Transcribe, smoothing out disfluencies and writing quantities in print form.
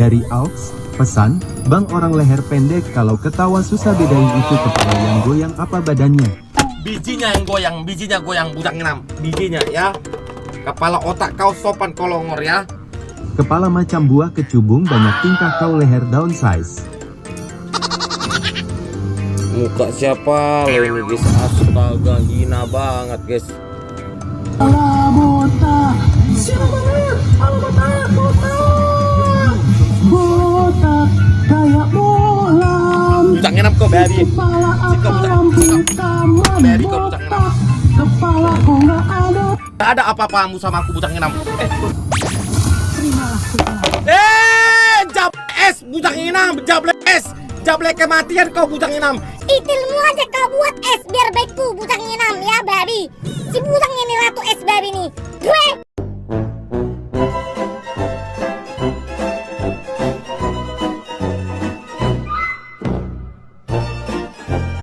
Dari Aux, pesan, bang orang leher pendek kalau ketawa susah bedain itu kepala yang goyang apa badannya. Bijinya yang goyang, bijinya goyang budak ngenam. Bijinya ya. Kepala otak kau sopan kolongor ya. Kepala macam buah kecubung banyak tingkah kau leher downsize. Muka siapa lo ini guys? Astaga, hina banget guys. Botak, siapa banget? Botak kayak bolam. Budak ngenam kau baby. Kepala Sikap budak. Baby kau budak ngenam. Kepala kau nggak ada. Gak ada apa-apamu sama aku budak ngenam. Terimalah Jables budak ngenam, jables. Jablek kematian kau budak ngenam. Itilmu aja kau buat es biar baikku budak ngenam ya baby. Si budak ini ratu es baby nih. Gue